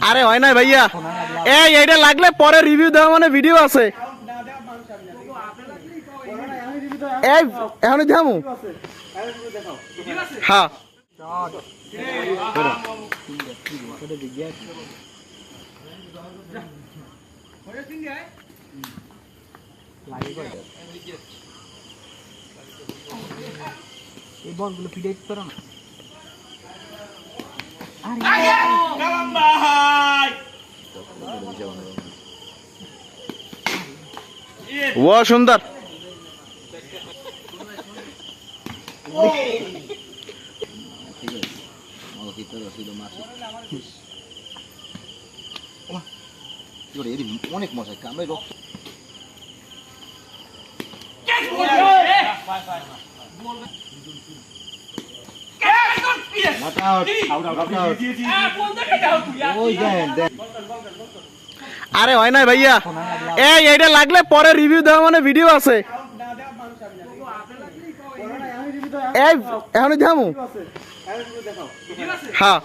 আরে হয় না ভাইয়া, এইটা লাগলে পরে রিভিউ দেওয়া মানে ভিডিও আছে। এই এখন যামু হ্যাঁ এই বলগুলো ফিডাইট করো না। ও সুন্দর। অনেক মশা কামড়ে রক্ত আরে হয় না ভাইয়া, এইটা লাগলে পরে রিভিউ দেওয়া মানে ভিডিও আছে। এই এখন যামু হ্যাঁ